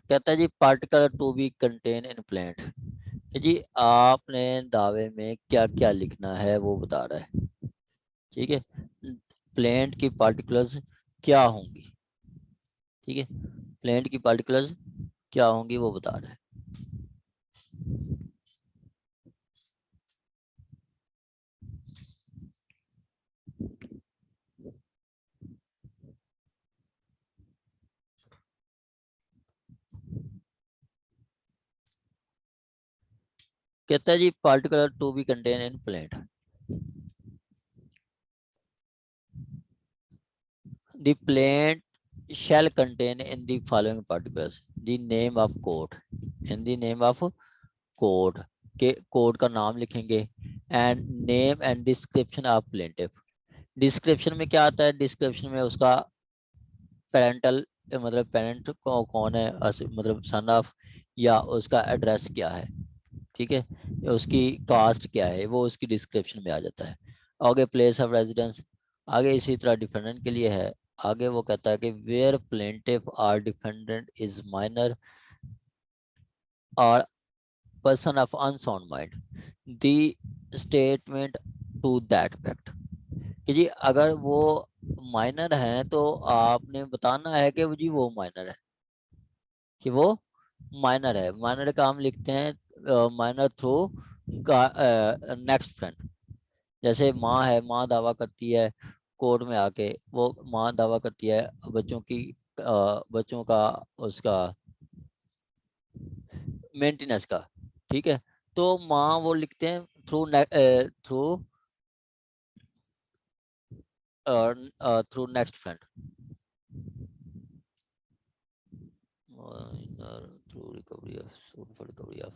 कहता है जी particle to be contain in plaint, कि जी आपने दावे में क्या क्या लिखना है वो बता रहा है। ठीक है, प्लेंट की पार्टिकुलर्स क्या होंगी। ठीक है, प्लेंट की पार्टिकुलर्स क्या होंगी वो बता रहा है। कहता है जी particular to be contain in plaint, the plaint shall contain in the following particulars the name of code, in the name of code, के कोड का नाम लिखेंगे, and name and description of plaintiff. Description में क्या आता है, description में उसका पेरेंटल मतलब पेरेंट को कौन है, मतलब सन ऑफ, या उसका एड्रेस क्या है। ठीक है, उसकी कास्ट क्या है वो उसकी डिस्क्रिप्शन में आ जाता है। आगे प्लेस ऑफ रेजिडेंस, आगे इसी तरह डिफेंडेंट के लिए है। आगे वो कहता है कि where plaintiff or defendant is minor और person of unsound mind the statement to that effect, कि जी अगर वो माइनर है तो आपने बताना है कि जी वो माइनर है, कि वो माइनर है। माइनर का हम लिखते हैं माइनर थ्रू नेक्स्ट फ्रेंड। जैसे माँ है, माँ दावा करती है कोर्ट में आके, वो माँ दावा करती है बच्चों की बच्चों का उसका मेंटेनेंस का। ठीक है, तो माँ वो लिखते हैं through through through next friend, through recovery of recovery of.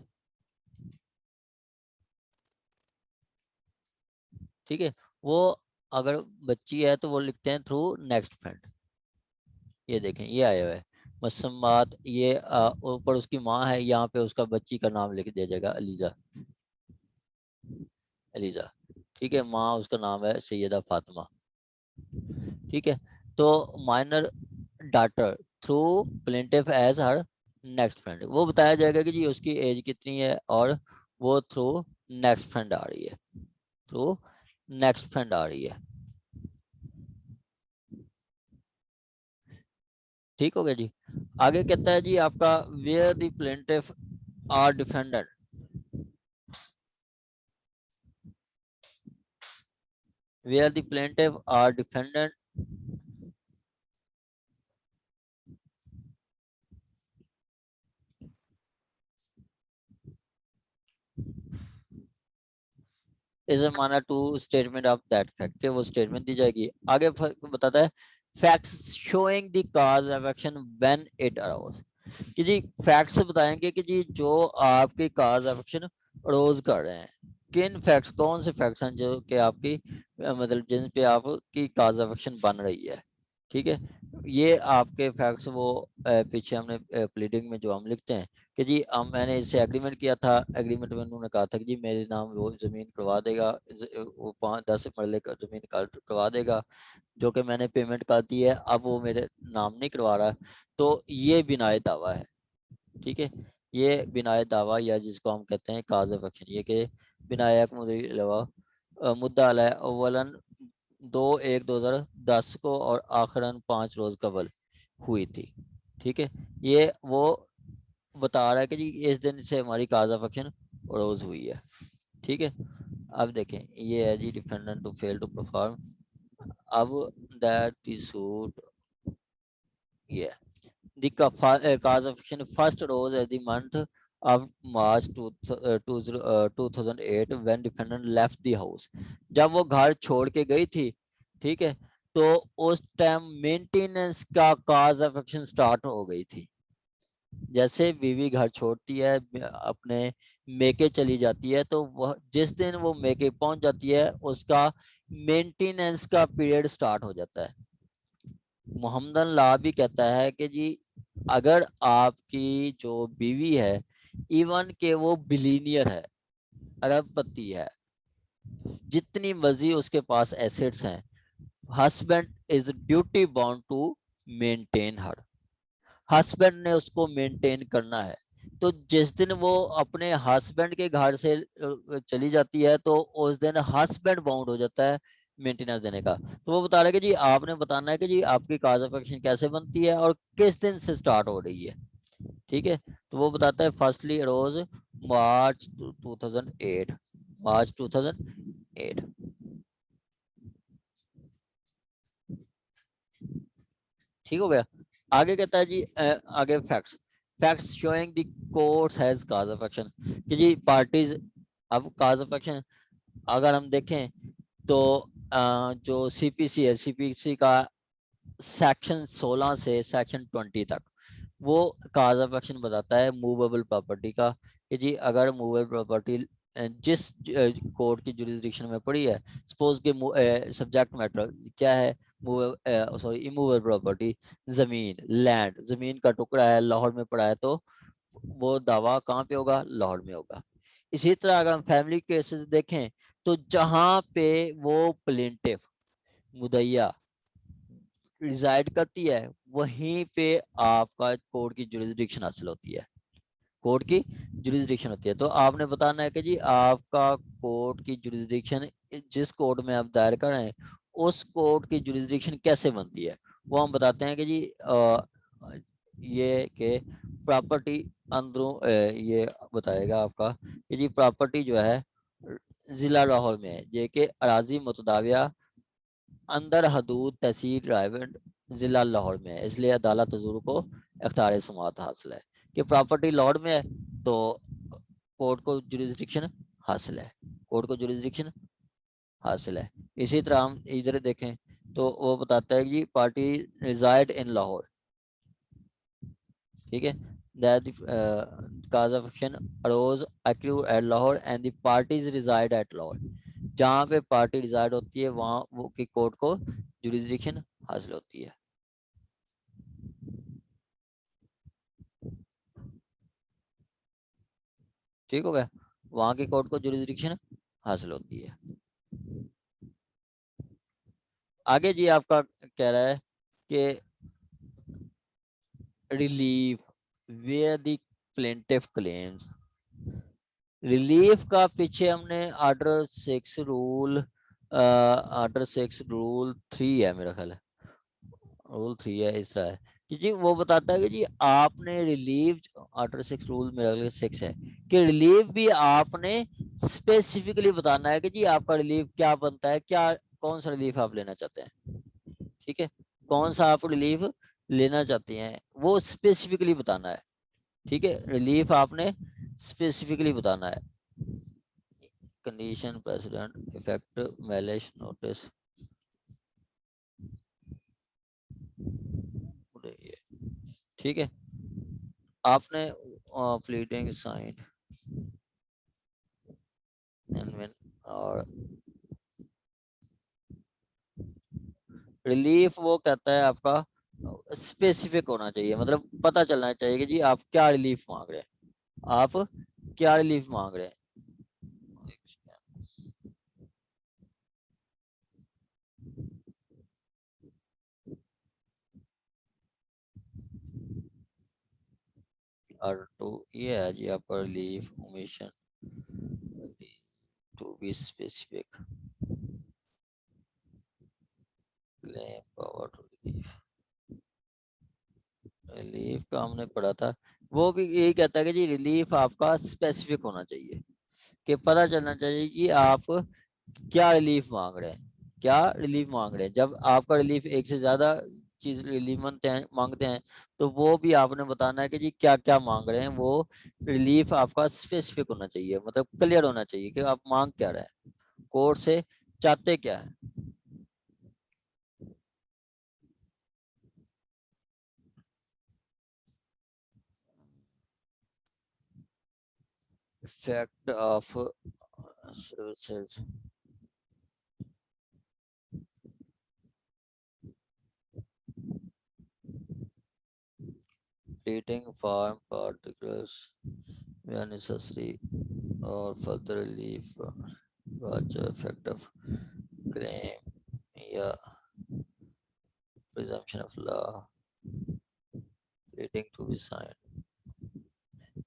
ठीक है, वो अगर बच्ची है तो वो लिखते हैं थ्रू नेक्स्ट फ्रेंड। ये देखें ये आया हुआ है मसम्मात, ये ऊपर उसकी माँ है, यहाँ पे उसका बच्ची का नाम लिख दिया जाएगा अलीजा, अलीजा। ठीक है, माँ उसका नाम है सैयदा फातिमा। ठीक है, तो minor daughter through plaintiff as her next friend, वो बताया जाएगा कि जी उसकी एज कितनी है और वो थ्रू नेक्स्ट फ्रेंड आ रही है, थ्रू नेक्स्ट फ्रेंड आ रही है। ठीक हो गया जी। आगे कहता है जी आपका where the plaintiff or defendant, where the plaintiff or defendant is माना to statement of that fact, के वो स्टेटमेंट दी जाएगी। आगे बताता है facts showing the cause of action when it arose, कि जी फैक्ट्स बताएंगे कि जी जो आपकी कॉज ऑफ एक्शन अरोज कर रहे हैं, किन फैक्ट्स, कौन से फैक्ट्स हैं जो कि आपकी मतलब जिन पे आपकी कॉज ऑफ एक्शन बन रही है। ठीक है, ये आपके फैक्ट्स वो पीछे हमने प्लीडिंग में जो हम लिखते हैं कि जी मैंने इससे एग्रीमेंट किया था, एग्रीमेंट में उन्होंने कहा था कि जी मेरे नाम वो ज़मीन करवा देगा, वो 5-10 मरले का ज़मीन करवा देगा, जो कि मैंने पेमेंट कर दी है, अब वो मेरे नाम नहीं करवा रहा, तो ये बिनाए दावा है। ठीक है, ये बिनाए दावा या जिसको हम कहते हैं काज ऑफ एक्शन, ये कि बिनाए मुद्दा अलैह अव्वलन 2/1/2010 को और आखिरन 5 रोज कबल हुई थी। ठीक है, ये वो बता रहा है कि जी इस दिन से हमारी काज ऑफ एक्शन रोज हुई है। ठीक है, अब देखें ये है जी defendant to fail to perform, अब दैट द सूट, ये the cause of action first arose at the month of March 2008 when defendant left the house, जब वो घर छोड़ के गई थी। ठीक है, तो उस टाइम मेंटेनेंस का काज ऑफ एक्शन स्टार्ट हो गई थी। जैसे बीवी घर छोड़ती है अपने मेके चली जाती है, तो वह जिस दिन वो मेके पहुंच जाती है उसका मेंटेनेंस का पीरियड स्टार्ट हो जाता है। मोहम्मदन ला भी कहता है कि जी अगर आपकी जो बीवी है, इवन के वो बिलीनियर है, अरबपति है, जितनी मर्जी उसके पास एसेट्स हैं, husband is duty bound to maintain her, husband ने उसको मेंटेन करना है। तो जिस दिन वो अपने हस्बैंड के घर से चली जाती है तो उस दिन हस्बैंड बाउंड हो जाता है मेंटेनेंस देने का। तो वो बता रहे हैं कि जी आपने बताना है कि जी आपकी काज ऑफ एक्शन कैसे बनती है और किस दिन से स्टार्ट हो रही है। ठीक है, तो वो बताता है फर्स्टली अरोज मार्च 2008, मार्च 2008। ठीक हो गया। आगे कहता है जी आगे facts, facts showing the courts has cause of action कि जी पार्टीज, अब काज ऑफ एक्शन अगर हम देखें तो जो सीपीसी है, सीपीसी का सेक्शन 16 से सेक्शन 20 तक वो काज ऑफ एक्शन बताता है मूवेबल प्रॉपर्टी का कि जी अगर मूवेबल प्रॉपर्टी जिस कोर्ट की जुरिस्डिक्शन में पड़ी है, सपोज के सब्जेक्ट मैटर क्या है, सॉरी इमूवेबल प्रॉपर्टी, जमीन, लैंड, जमीन का टुकड़ा है लाहौर में पड़ा है तो वो दावा कहाँ पे होगा, लाहौर में होगा। इसी तरह अगर हम फैमिली केसेस देखें तो जहां पे वो प्लेंटिफ मुदैया रिजाइड करती है वहीं पे आपका कोर्ट की जुरिस्डिक्शन हासिल होती है, कोर्ट की जुरिस्डिक्शन होती है। तो आपने बताना है कि जी आपका कोर्ट की जुरिस्डिक्शन जिस कोर्ट में आप दायर कर रहे हैं उस कोर्ट की जुरिस्डिक्शन कैसे बनती है। वो हम बताते हैं कि जी ये के प्रॉपर्टी अंदरों ये बताएगा आपका कि जी प्रॉपर्टी जो है जिला लाहौर में है, ये के अराजी मुतदाविया अंदर हदूद तहसील रायगढ़ जिला लाहौर में है, इसलिए अदालत हजूर को अख्तार समात हासिल है कि प्रॉपर्टी लाहौर में है तो कोर्ट को जुरिस्डिक्शन हासिल है, कोर्ट को जुरिस्डिक्शन हासिल है। इसी तरह हम इधर देखें तो वो बताता है कि पार्टी रिजाइड इन लाहौर। ठीक है, that the cause of action arose accrue at Lahore and the parties reside at Lahore। जहाँ पे पार्टी रिजाइड होती है वहां वो की कोर्ट को जुरिस्डिक्शन हासिल होती है। ठीक हो गया, वहां की कोर्ट को जुरिस्डिक्शन हासिल होती है। आगे जी आपका कह रहा है कि relief where the plaintiff claims, relief का पीछे हमने आर्डर 6 रूल, आर्डर 6 रूल 3 है मेरा ख्याल है, रूल 3 है इस तरह है कि जी वो बताता है कि जी आपने रिलीव, आर्डर 6 रूल मेरा ख्याल 6 है कि रिलीफ भी आपने स्पेसिफिकली बताना है कि जी आपका रिलीफ क्या बनता है, क्या कौन सा रिलीफ आप लेना चाहते हैं। ठीक है, कौन सा आप रिलीफ लेना चाहते हैं वो स्पेसिफिकली बताना है। ठीक है, रिलीफ आपने स्पेसिफिकली बताना है। कंडीशन प्रेसिडेंट इफेक्ट मैलिश नोटिस, ठीक है, आपने प्लीडिंग साइन और रिलीफ वो कहता है आपका स्पेसिफिक होना चाहिए, मतलब पता चलना चाहिए कि जी आप क्या रिलीफ मांग रहे हैं, आप क्या रिलीफ मांग रहे हैं। और तो ये है जी आपका relief omission to be specific claim power to relief, relief का हमने पढ़ा था, वो भी यही कहता है कि जी रिलीफ आपका स्पेसिफिक होना चाहिए कि पता चलना चाहिए कि आप क्या रिलीफ मांग रहे हैं, क्या रिलीफ मांग रहे हैं। जब आपका रिलीफ एक से ज्यादा चीज रिलीफ मांगते हैं तो वो भी आपने बताना है कि जी क्या क्या मांग रहे हैं, वो रिलीफ आपका स्पेसिफिक होना चाहिए, मतलब क्लियर होना चाहिए कि आप मांग क्या रहे हैं, कोर्ट से चाहते क्या है। Effect of services, treating farm particulars where necessary or further relief watch effect of claim या presumption of law, reading to be sign,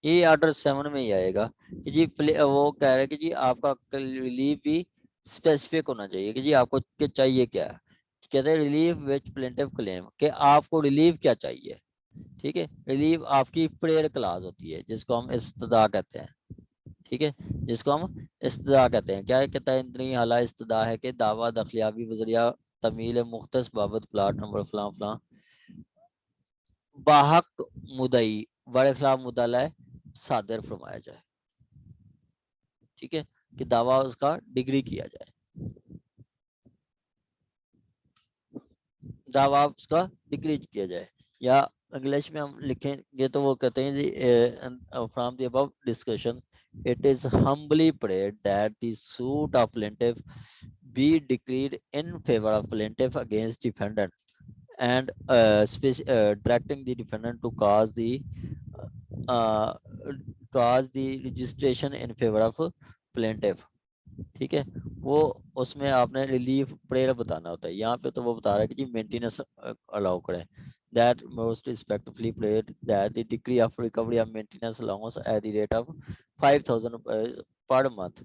ये ऑर्डर 7 में ही आएगा कि जी वो कह रहे हैं कि जी आपका रिलीफ भी स्पेसिफिक होना चाहिए कि जी आपको चाहिए क्या है। कहते हैं रिलीफ विच प्लेंटिव क्लेम, कि आपको रिलीफ क्या चाहिए। ठीक है, रिलीफ आपकी प्रेयर क्लास होती है जिसको हम इस्तदा कहते हैं। ठीक है, जिसको हम इस्तदा कहते हैं। क्या कहता है, इतनी हाला इस्तदा है कि दावा दखलियाबी वजरिया तमील मुख्तस बाबत प्लाट नंबर फलां फलां बाहक मुदई बड़े खिलाफ मुदला सादर फरमाया जाए। ठीक है, कि दावा उसका डिग्री किया जाए, दावा उसका डिग्री किया जाए। या इंग्लिश में हम लिखेंगे तो वो कहते हैं जी from the above discussion it is humbly prayed that the suit of plaintiff be decreed in favor of plaintiff against defendant and directing the defendant to uh, cause the registration in favor of plaintiff। ठीक है, वो उसमें आपने relief prayer बताना होता है। यहाँ पे तो वो बता रहा है कि जी मेंटेनेंस अलाउ करें, that most respectfully prayed that the degree of recovery of maintenance allowance at the rate of 5,000 per month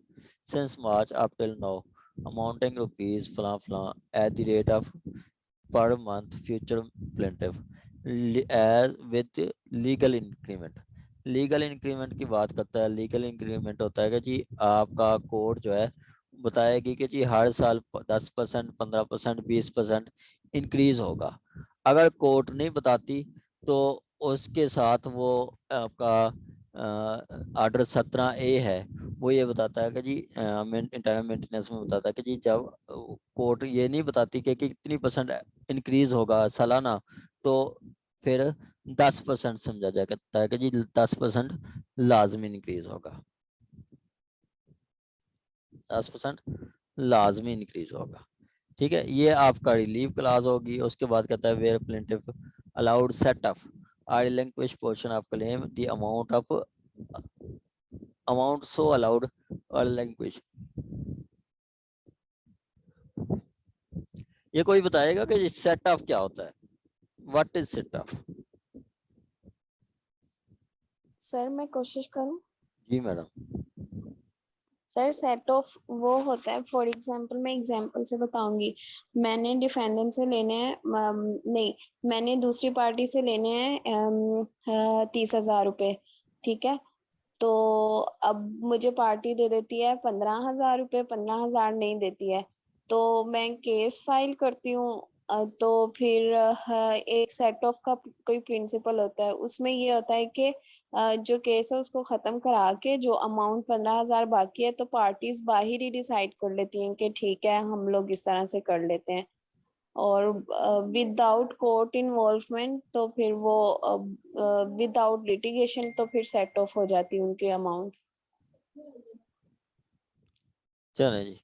since March up till now amounting rupees flan flan at the rate of per month future plaintiff as with legal increment। Legal increment की बात करता है। Legal increment होता है कि जी आपका court जो है बताएगी कि जी हर साल 10%, 15%, 20% इंक्रीज होगा। अगर कोर्ट नहीं बताती तो उसके साथ वो आपका ऑर्डर 17A है, वो ये बताता है कि जी इंटरनल मेंटेनेंस में बताता है कि जी जब कोर्ट ये नहीं बताती कि कितनी परसेंट इंक्रीज होगा सालाना, तो फिर 10% समझा जा सकता है कि जी 10% लाजमी इंक्रीज होगा, 10% लाजमी इंक्रीज होगा। ठीक है, ये आपका रिलीफ क्लास होगी। उसके बाद कहता है where plaintiff allowed set off or relinquish portion of claim the amount so allowed और रिलिंक्विश। ये कोई बताएगा कि सेट ऑफ क्या होता है, what is set off? Sir मैं कोशिश करूं। जी मैडम। सर सेट ऑफ वो होता है, फॉर एग्जांपल मैं एग्जांपल से बताऊंगी। मैंने डिफेंडेंट से लेने हैं नहीं, मैंने दूसरी पार्टी से लेने हैं 30,000 रुपए। ठीक है, तो अब मुझे पार्टी दे देती है 15,000 रुपए, 15,000 नहीं देती है, तो मैं केस फाइल करती हूँ। तो फिर एक सेट ऑफ का कोई प्रिंसिपल होता है, उसमें ये होता है कि जो केस है उसको खत्म करा के जो अमाउंट 15,000 बाकी है, तो पार्टीज बाहर ही डिसाइड कर लेती हैं कि ठीक है हम लोग इस तरह से कर लेते हैं, और विदाउट कोर्ट इन्वॉल्वमेंट, तो फिर वो विदाउट लिटिगेशन तो फिर सेट ऑफ हो जाती है उनकी अमाउंट। चले जी,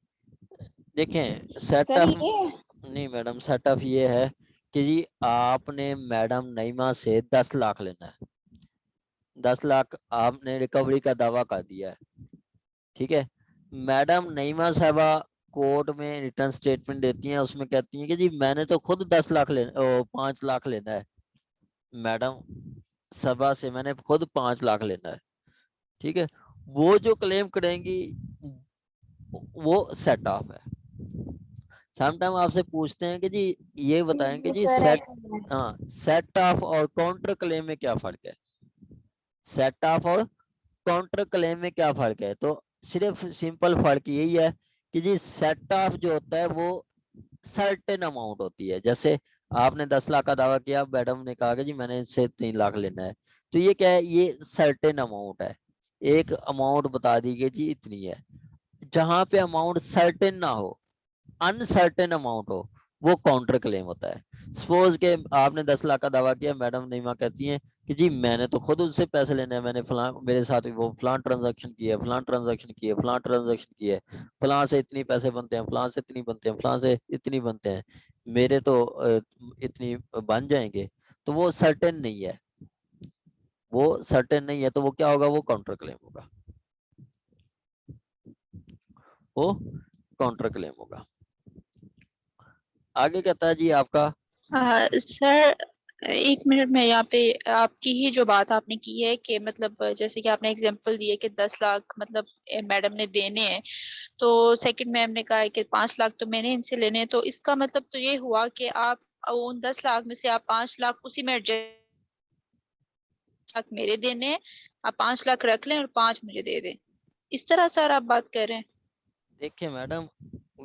देखें सेट सर ऑफ। ये नहीं मैडम, सेट ऑफ ये है कि जी आपने मैडम नईमा से 10 लाख लेना है, 10 लाख आपने रिकवरी का दावा कर दिया है। ठीक है, मैडम नईमा साहबा कोर्ट में रिटर्न स्टेटमेंट देती हैं, उसमें कहती हैं कि जी मैंने तो खुद 10 लाख लेना, 5 लाख लेना है मैडम सभा से, मैंने खुद 5 लाख लेना है। ठीक है, वो जो क्लेम करेंगी वो सेट ऑफ है। समटाइम आपसे पूछते हैं कि जी ये बताएं कि जी सर सेट, ऐसा है। हाँ सेट ऑफ और काउंटर क्लेम में क्या फर्क है, सेट ऑफ और काउंटर क्लेम में क्या फर्क है? तो सिर्फ सिंपल फर्क यही है कि जी सेट ऑफ जो होता है वो सर्टेन अमाउंट होती है। जैसे आपने 10 लाख का दावा किया, मैडम ने कहा कि जी मैंने इससे 3 लाख लेना है, तो ये क्या है, ये सर्टेन अमाउंट है, एक अमाउंट बता दी गई जी इतनी है। जहां पे अमाउंट सर्टेन ना हो, अनसर्टेन अमाउंट हो, वो काउंटर क्लेम होता है। सपोज के आपने 10 लाख का दावा किया, मैडम नईमा कहती हैं कि जी मैंने तो खुद उससे पैसे लेने हैं, मैंने फलां मेरे साथ वो फलां ट्रांजैक्शन की है, फलां ट्रांजैक्शन की है, फलां ट्रांजैक्शन की है, फलां से इतनी पैसे बनते हैं, फलां से इतनी बनते हैं, फलां से इतनी बनते हैं, मेरे तो इतनी बन जाएंगे। तो वो सर्टेन नहीं है, वो सर्टेन नहीं है, तो वो क्या होगा, वो काउंटर क्लेम होगा, वो काउंटर क्लेम होगा। आगे कहता है जी आपका सर एक मिनट में यहाँ पे आपकी ही जो बात आपने की है कि मतलब जैसे कि आपने एग्जांपल दिए कि 10 लाख मतलब मैडम ने देने हैं, तो सेकंड मैम ने कहा है कि 5 लाख तो मैंने इनसे लेने हैं, तो इसका मतलब तो ये हुआ कि आप उन 10 लाख में से आप 5 लाख उसी में एडजस्ट मेरे देने हैं, आप 5 लाख रख लें और 5 मुझे दे दें, इस तरह सर आप बात कर रहे हैं? देखिए मैडम,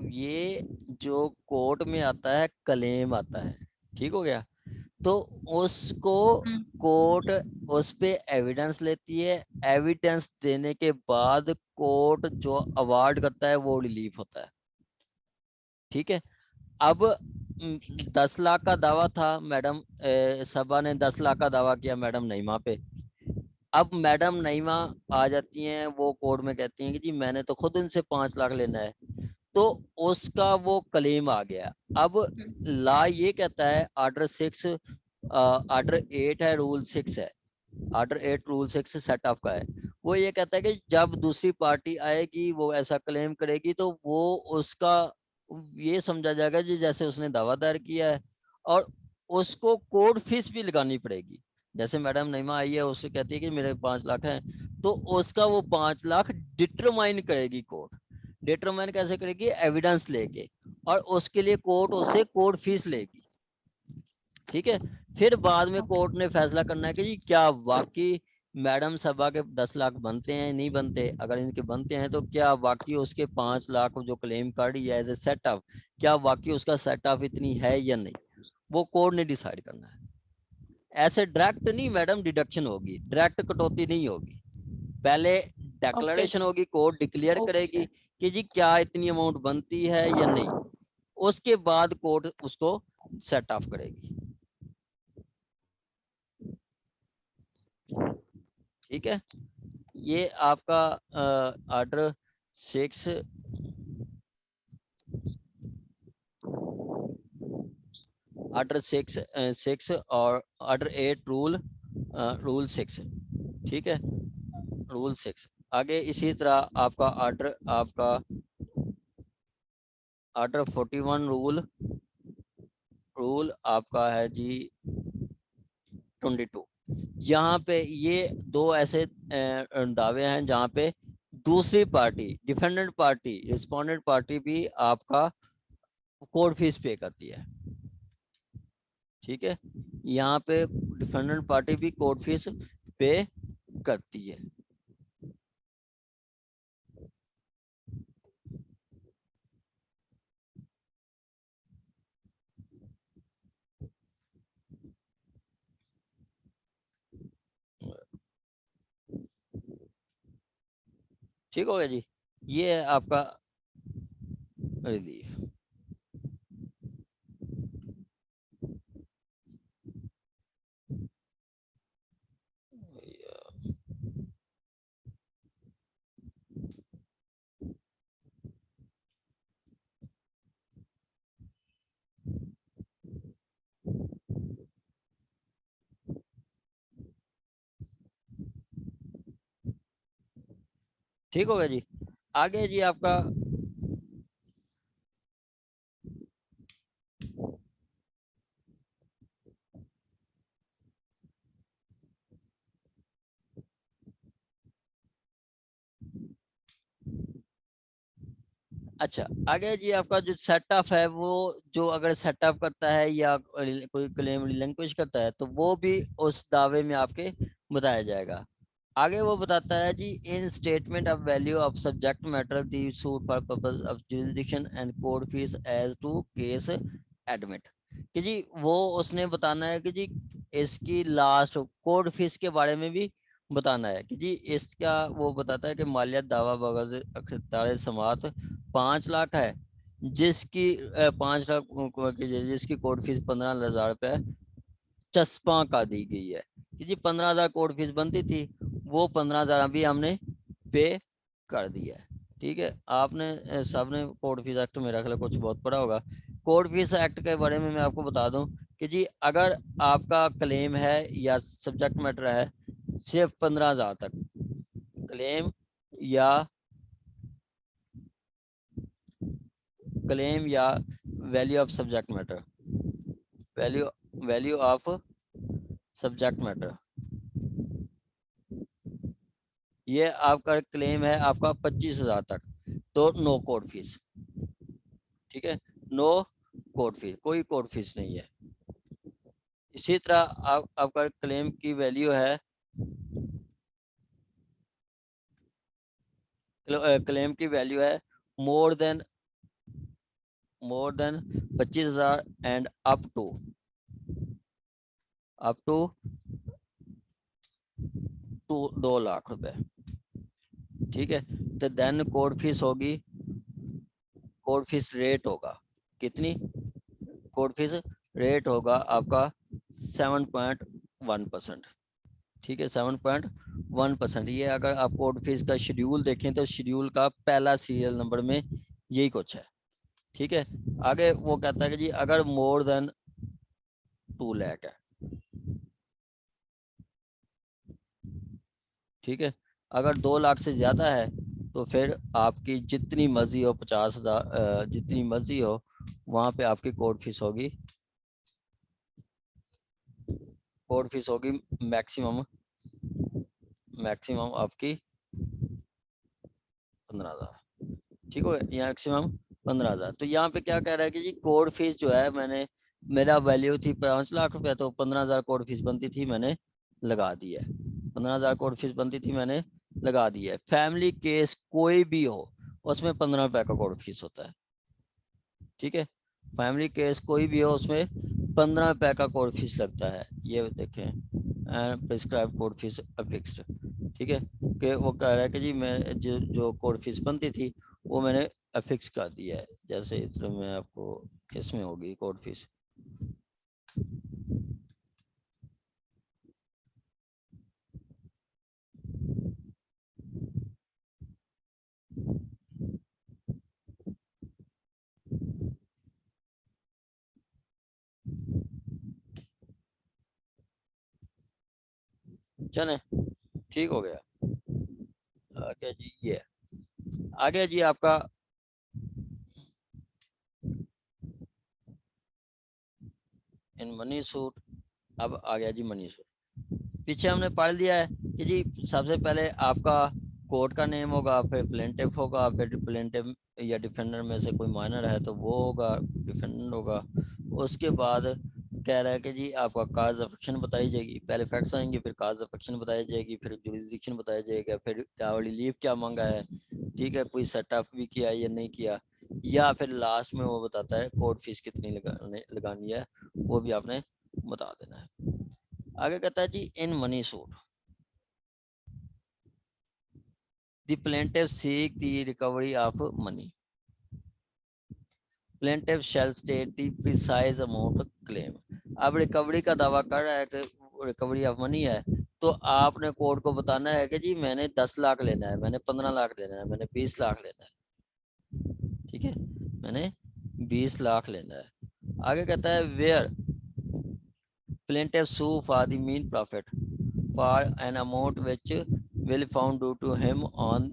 ये जो कोर्ट में आता है क्लेम आता है, ठीक हो गया, तो उसको कोर्ट उस पे एविडेंस लेती है। एविडेंस देने के बाद कोर्ट जो अवार्ड करता है वो रिलीफ होता है, ठीक है। अब 10 लाख का दावा था मैडम, सबा ने 10 लाख का दावा किया मैडम नईमा पे। अब मैडम नईमा आ जाती हैं, वो कोर्ट में कहती हैं कि जी मैंने तो खुद इनसे 5 लाख लेना है, तो उसका वो क्लेम आ गया। अब लॉ ये कहता है, ऑर्डर 8 है, रूल 6 है, ऑर्डर 8 रूल 6 सेट ऑफ का है। वो ये कहता है कि जब दूसरी पार्टी आएगी वो ऐसा क्लेम करेगी तो वो उसका ये समझा जाएगा जी जैसे उसने दावा दायर किया है, और उसको कोर्ट फीस भी लगानी पड़ेगी। जैसे मैडम नईमा आई है, उससे कहती है कि मेरे 5 लाख हैं, तो उसका वो 5 लाख डिटरमाइन करेगी कोर्ट। डिटरमाइन कैसे करेगी? एविडेंस लेके, और उसके लिए कोर्ट उससे कोर्ट फीस लेगी, ठीक है। फिर बाद में कोर्ट ने फैसला करना है कि जी क्या वाकई मैडम सभा के 10 लाख बनते हैं नहीं बनते। अगर इनके बनते हैं तो क्या वाकई उसके 5 लाख जो क्लेम कर रही है एज ए सेट ऑफ, क्या वाकई उसका सेट ऑफ इतनी है या नहीं, वो कोर्ट ने डिसाइड करना है। ऐसे डायरेक्ट नहीं मैडम डिडक्शन होगी, डायरेक्ट कटौती नहीं होगी। पहले ओके डिक्लेरेशन होगी, कोर्ट डिक्लेयर ओके करेगी सर। कि जी क्या इतनी अमाउंट बनती है या नहीं, उसके बाद कोर्ट उसको सेट ऑफ करेगी, ठीक है। ये आपका ऑर्डर 6, ऑर्डर 6 और ऑर्डर 8 रूल 6, ठीक है, रूल 6। आगे इसी तरह आपका ऑर्डर 41 रूल आपका है जी 22। यहाँ पे ये दो ऐसे दावे हैं जहाँ पे दूसरी party, defendant party, respondent party भी आपका कोर्ट फीस पे करती है, ठीक है। यहाँ पे डिफेंडेंट पार्टी भी कोर्ट फीस पे करती है। ठीक हो गया जी, ये है आपका रिलीफ। ठीक हो गया जी। आगे जी आपका अच्छा, आगे जी आपका जो सेट ऑफ है, वो जो अगर सेट ऑफ करता है या कोई क्लेम रिलैंक्विश करता है तो वो भी उस दावे में आपके बताया जाएगा। आगे वो बताता है जी, in statement of value of subject matter the suit for purpose of jurisdiction and court fees as to case admit, कि जी वो उसने बताना है कि जी इसकी लास्ट कोर्ट फीस के बारे में भी बताना है कि जी इसका वो बताता है कि मालियत दावा बगैर अख्तियार समात 5 लाख है, जिसकी 5 लाख जिसकी कोर्ट फीस 15,000 रुपये चस्पा का दी गई है, कि जी 15,000 कोर्ट फीस बनती थी, वो 15,000 अभी हमने पे कर दिया है, ठीक है। आपने सबने कोर्ट फीस एक्ट मेरा ख्याल कुछ बहुत पढ़ा होगा। कोर्ट फीस एक्ट के बारे में मैं आपको बता दूं कि जी अगर आपका क्लेम है या सब्जेक्ट मैटर है सिर्फ 15,000 तक, क्लेम या value of subject matter, value value of subject matter, ये आपका क्लेम है आपका 25,000 तक, तो नो कोर्ट फीस। ठीक है, नो कोर्ट फीस, कोई कोर्ट फीस नहीं है। इसी तरह आपका क्लेम की वैल्यू है, क्लेम की वैल्यू है more than 25,000 and up to 2 lakh रुपए। ठीक है, तो देन कोर्ट फीस होगी, कोर्ट फीस रेट होगा कितनी, कोर्ट फीस रेट होगा आपका 7.1%। ठीक है, 7.1%। ये अगर आप कोर्ट फीस का शेड्यूल देखें तो शेड्यूल का पहला सीरियल नंबर में यही कुछ है। ठीक है, आगे वो कहता है कि जी अगर मोर देन 2 लाख है, ठीक है, अगर 2 लाख से ज्यादा है तो फिर आपकी जितनी मर्जी हो 50,000 जितनी मर्जी हो वहां पे आपकी कोर्ट फीस होगी, कोर्ट फीस होगी मैक्सिमम आपकी 15,000। ठीक है, यहाँ मैक्सिमम 15,000। तो यहाँ पे क्या कह रहा है कि जी कोर्ट फीस जो है, मैंने मेरा वैल्यू थी 5 लाख रुपए, तो 15,000 कोर्ट फीस बनती थी, मैंने लगा दी है। 15,000 कोर्ट फीस बनती थी, मैंने लगा दी है। फैमिली केस कोई भी हो उसमें 15 रुपए का कोर्ट फीस होता है। ठीक है, फैमिली केस कोई भी हो उसमें 15 रुपए का कोर्ट फीस लगता है। ये देखें, प्रिस्क्राइब कोर्ट फीस फिक्स्ड। ठीक है, कि वो कह रहा है कि जी मैं जो कोर्ट फीस बनती थी वो मैंने फिक्स कर दिया है। जैसे इधर में आपको इसमें होगी कोर्ट फीस, चले ठीक हो गया। आगे जी ये आगे जी आपका इन मनी सूट। अब आ गया जी मनी सूट। पीछे हमने पढ़ लिया है कि जी सबसे पहले आपका कोर्ट का नेम होगा, फिर प्लेंटिफ होगा, फिर प्लेंटिफ या डिफेंडर में से कोई माइनर है तो वो होगा, डिफेंडेंट होगा। उसके बाद कह रहा है कि जी आपका काज ऑफ एक्शन बताई जाएगी, पहले फैक्ट्स आएंगे, फिर काज ऑफ एक्शन बताई जाएगी, फिर जुरिसडिक्शन बताया जाएगा, फिर क्या वाली लीव क्या मांगा है, ठीक है, कोई सेटअप भी किया या नहीं किया, या फिर लास्ट में वो बताता है कोर्ट फीस कितनी लगानी है, वो भी आपने बता देना है। आगे कहता है जी in money suit the plaintiff seek the recovery of money, plaintiff shall state the precise amount claim. अब रिकवरी का दावा कर रहा है कि रिकवरी ऑफ मनी है, तो आपने कोर्ट को बताना है कि जी मैंने 10 लाख लेना है, मैंने 15 लाख लेना है, मैंने 20 लाख लेना है। ठीक है, मैंने 20 लाख लेना है। आगे कहता है where plaintiff sue for the mean profit for an amount which will found due to him on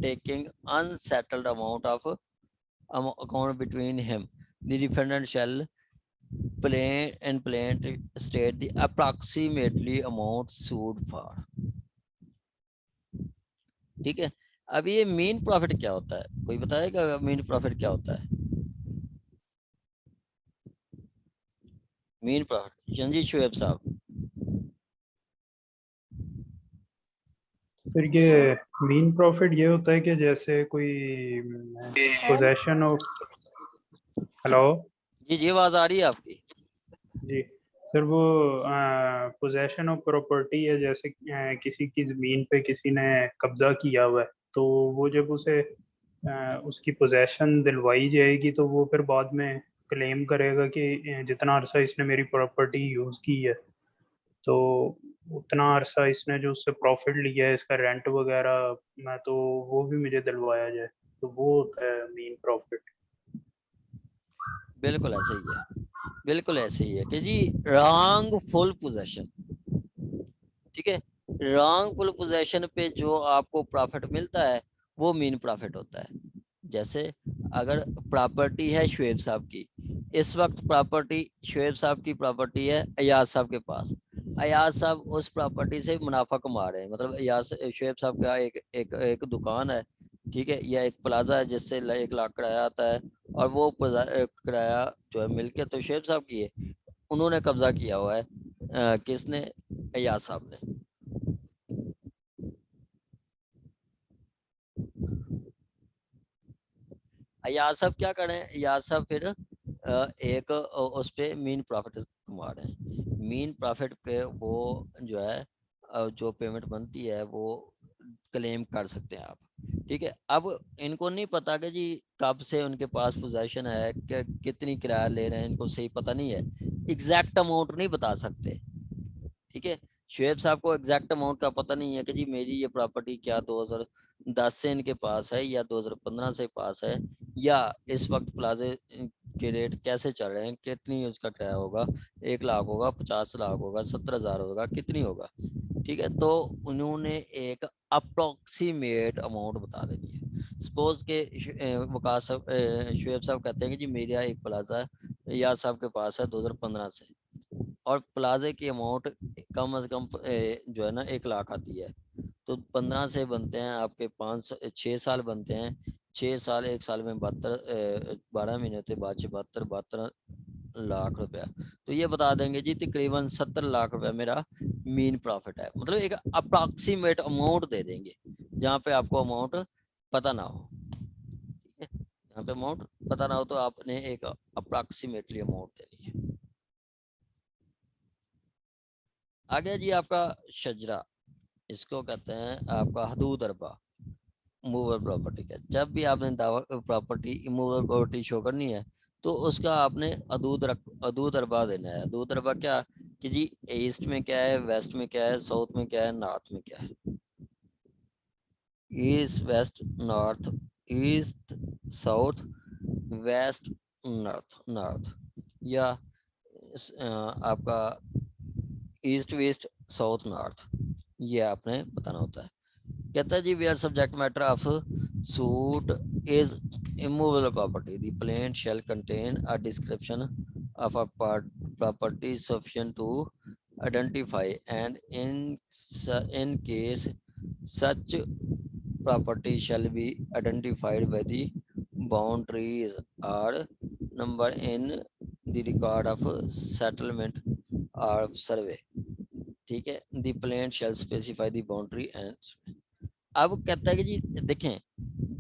taking unsettled amount of account between him. The defendant shall plaintiff state the approximately amount sued for. ठीक है, अब ये mean profit क्या होता है, कोई बताएगा mean profit क्या होता है? मीन प्रॉफिट जनजी शुएब साहब। फिर ये मीन प्रॉफिट ये होता है कि जैसे कोई पोजेशन ऑफ, हेलो जी जी आवाज आ रही है आपकी? जी सर, वो पोजेशन ऑफ प्रॉपर्टी है, जैसे किसी की ज़मीन पे किसी ने कब्जा किया हुआ है, तो वो जब उसे उसकी पोजेशन दिलवाई जाएगी तो वो फिर बाद में क्लेम करेगा कि जितना अरसा इसने मेरी प्रॉपर्टी यूज़ की है, तो उतना अरसा इसने जो उससे प्रॉफिट लिया है, इसका रेंट वगैरह, मैं तो वो भी मुझे दिलवाया जाए, तो वो होता है मीन प्रॉफिट। बिल्कुल ऐसे ही है, बिल्कुल ऐसे ही है कि जी रॉन्गफुल पोजेशन। ठीक है, रॉन्गफुल पोजेशन पे जो आपको प्रॉफिट मिलता है वो मीन प्रॉफिट होता है। जैसे अगर प्रॉपर्टी है शुएब साहब की, इस वक्त प्रॉपर्टी शुएब साहब की प्रॉपर्टी है अयाज साहब के पास, अयाज साहब उस प्रॉपर्टी से मुनाफा कमा रहे हैं, मतलब अयाज शुएब साहब का एक दुकान है, ठीक है, या एक प्लाजा है जिससे 1 लाख किराया आता है, और वो किराया जो है मिलके तो शुएब साहब की है, उन्होंने कब्जा किया हुआ है, किसने, अयाज साहब ने। अयाज साहब क्या करें, अयाज साहब फिर एक उस पे मीन प्रॉफिट कमा रहे हैं, मीन प्रॉफिट पे वो जो है जो पेमेंट बनती है वो क्लेम कर सकते हैं आप, ठीक है। अब इनको नहीं पता कि जी कब से उनके पास पोजेशन है, कितनी किराया ले रहे हैं, इनको सही पता नहीं है, एग्जैक्ट अमाउंट नहीं बता सकते, ठीक है। शुएब साहब को एग्जैक्ट अमाउंट का पता नहीं है कि जी मेरी ये प्रॉपर्टी क्या 2010 से इनके पास है या 2015 से पास है, या इस वक्त प्लाजे के रेट कैसे चल रहे हैं, कितनी उसका किराया होगा, 1 लाख होगा, 50 लाख होगा, 70,000 होगा, कितनी होगा, ठीक है। तो उन्होंने एक अप्रोक्सीमेट अमाउंट बता देनी है। सपोज के वकास शुएब साहब कहते हैं कि जी मेरा एक प्लाजा याद साहब के पास है 2015 से, और प्लाजे की अमाउंट कम से कम जो है ना 1 लाख आती है, तो 15 से बनते हैं आपके 6 साल बनते हैं, 6 साल 1 साल में 12 महीने होते, 72 लाख रुपया, तो ये बता देंगे जी तकरीबन 70 लाख रुपया मेरा मीन प्रॉफिट है, मतलब एक अप्रॉक्सीमेट अमाउंट दे देंगे जहाँ पे आपको अमाउंट पता ना हो, ठीक है, जहाँ पे अमाउंट पता ना हो तो आपने एक अप्रॉक्सीमेटली अमाउंट देनी है। आ गया जी आपका शजरा, इसको कहते हैं आपका हदूद अरबा, मूवेबल प्रॉपर्टी का। जब भी आपने दावा प्रॉपर्टी इमूवेबल प्रॉपर्टी शो करनी है तो उसका आपने हदूद अरबा देना है। हदूद अरबा क्या कि जी ईस्ट में क्या है, वेस्ट में क्या है, साउथ में क्या है, नॉर्थ में क्या है, east west north, east south west north, north या आपका ईस्ट वेस्ट साउथ नॉर्थ, ये आपने बताना होता है। कहता है जी where subject matter of suit is immovable property, the plan shall contain a description of a property sufficient to identify, and in case such property shall be identified by the boundaries or number in the record of settlement or survey, ठीक है, the plan shall specify the boundary and। अब कहता है कि जी देखें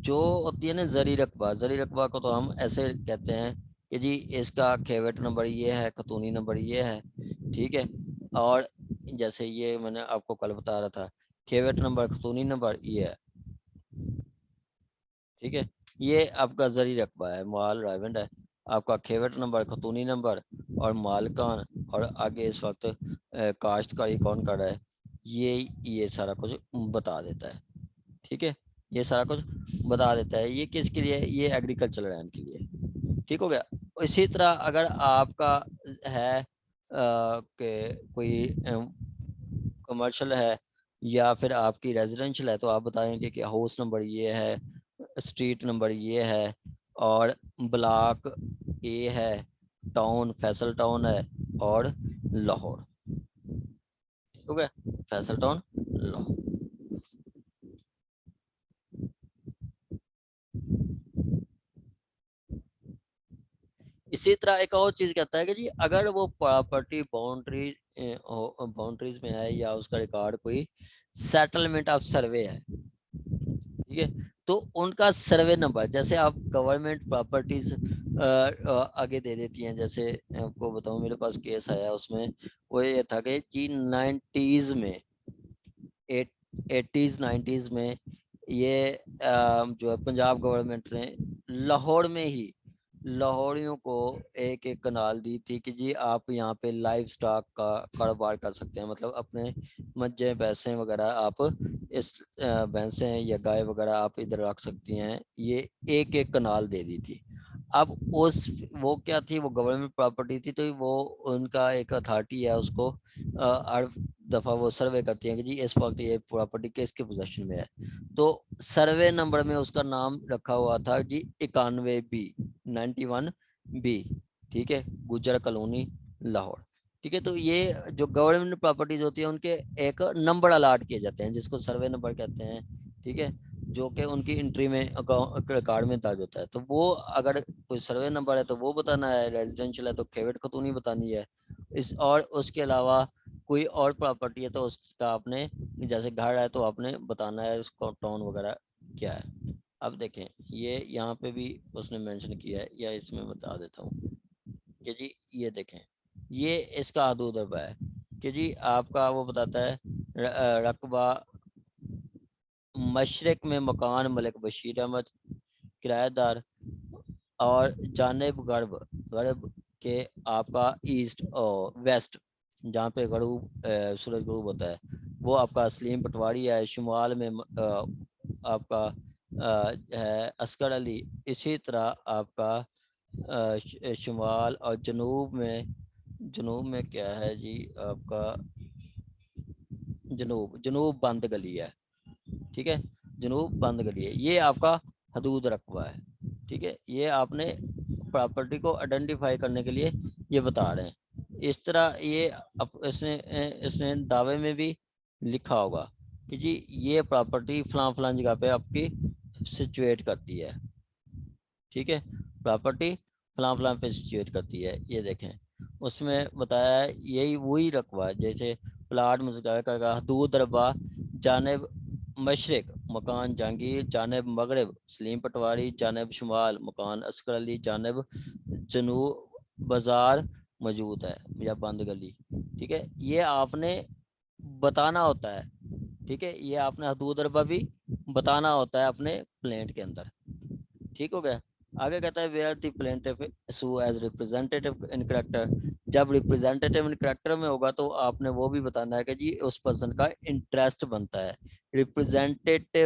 जो होती है ना जरी रकबा, जरी रकबा को तो हम ऐसे कहते हैं कि जी इसका खेवेट नंबर ये है, खतूनी नंबर ये है, ठीक है, और जैसे ये मैंने आपको कल बता रहा था खेवेट नंबर खतूनी नंबर ये है, ठीक है, ये आपका जरी रकबा है, माल राइवेंड है, आपका खेवेट नंबर खतूनी नंबर और मालकान, और आगे इस वक्त काश्तकारी कौन कर रहा है, ये सारा कुछ बता देता है, ठीक है, ये सारा कुछ बता देता है। ये किसके लिए, ये एग्रीकल्चर लैंड के लिए, ठीक हो गया। इसी तरह अगर आपका है कि कोई कमर्शियल है या फिर आपकी रेजिडेंशियल है, तो आप बताएंगे कि हाउस नंबर ये है, स्ट्रीट नंबर ये है, और ब्लॉक ए है, टाउन फैसल टाउन है, और लाहौर, ठीक हो गया, फैसल टाउन लाहौर। इसी तरह एक और चीज कहता है कि जी अगर वो प्रॉपर्टी बाउंड्रीज में है या उसका रिकॉर्ड कोई सेटलमेंट ऑफ सर्वे है, ठीक है, तो उनका सर्वे नंबर, जैसे आप गवर्नमेंट प्रॉपर्टीज आगे दे देती हैं, जैसे आपको बताऊं मेरे पास केस आया उसमें वो ये था कि जी 90s में 80s 90s में ये जो है पंजाब गवर्नमेंट ने लाहौर में ही लाहौरियों को एक कनाल दी थी कि जी आप यहाँ पे लाइव स्टॉक का कारोबार कर सकते हैं, मतलब अपने मज्जे भैंसें वगैरह आप इस भैंसें या गाय वगैरह आप इधर रख सकती हैं, ये एक कनाल दे दी थी। अब उस वो क्या थी, वो गवर्नमेंट प्रॉपर्टी थी, तो वो उनका एक अथॉरिटी है, उसको हर दफा वो सर्वे करती है कि जी इस वक्त ये प्रॉपर्टी किसके पोजेशन में है, तो सर्वे नंबर में उसका नाम रखा हुआ था जी 91B 91B, ठीक है, गुजर कॉलोनी लाहौर, ठीक है। तो ये जो गवर्नमेंट प्रॉपर्टीज होती है उनके एक नंबर अलाट किए जाते हैं जिसको सर्वे नंबर कहते हैं, ठीक है, जो कि उनकी एंट्री में रिकॉर्ड में दर्ज होता है। तो वो अगर कोई सर्वे नंबर है तो वो बताना है, रेजिडेंशियल है तो खेवट खतूनी बतानी है। इस और उसके अलावा कोई और प्रॉपर्टी है तो उसका आपने, जैसे घर है तो आपने बताना है उसको टाउन वगैरह क्या है। अब देखें ये यहाँ पे भी उसने मेंशन किया है, या इसमें बता देता हूँ कि जी ये देखें, ये इसका हदूद रकबा है कि जी आपका वो बताता है रकबा मशरक में मकान मलिक बशीर अहमद किराएदार, और जानिब गर्ब के आपका ईस्ट और वेस्ट जहाँ पे सूरज गरूब होता है वो आपका सलीम पटवारी है। शुमाल में आपका है अस्कर अली। इसी तरह आपका शुमाल और जनूब में क्या है जी आपका जनूब बंद गली है, ठीक है, जनूब बंद गली है। ये आपका हदूद रकबा है, ठीक है। ये आपने प्रॉपर्टी को आइडेंटिफाई करने के लिए ये बता रहे हैं। इस तरह ये इसने दावे में भी लिखा होगा कि जी ये प्रॉपर्टी फलां जगह पे आपकी सिचुएट करती है, ठीक है, प्रॉपर्टी फलां पे सिचुएट करती है। ये देखें उसमें बताया है यही वही रकबा है, जैसे प्लाट मुझे का हदूद रकबा जानिब मशरक मकान जहांगीर, जानिब मगरब सलीम पटवारी, जानिब शुमाल मकान अस्कर अली, जानिब जनूब बाजार मौजूद है या बंद गली, ठीक है। ये आपने बताना होता है, ठीक है, ये आपने हदूद रकबा भी बताना होता है अपने प्लेंट के अंदर, ठीक हो गया। आगे कहता है where the plaintiff sue as representative in character, जब रिप्रेजेंटेटिव इन कैरेक्टर में होगा तो आपने वो भी बताना है कि जी उस पर्सन का इंटरेस्ट बनता है। रिप्रेजेंटेटिव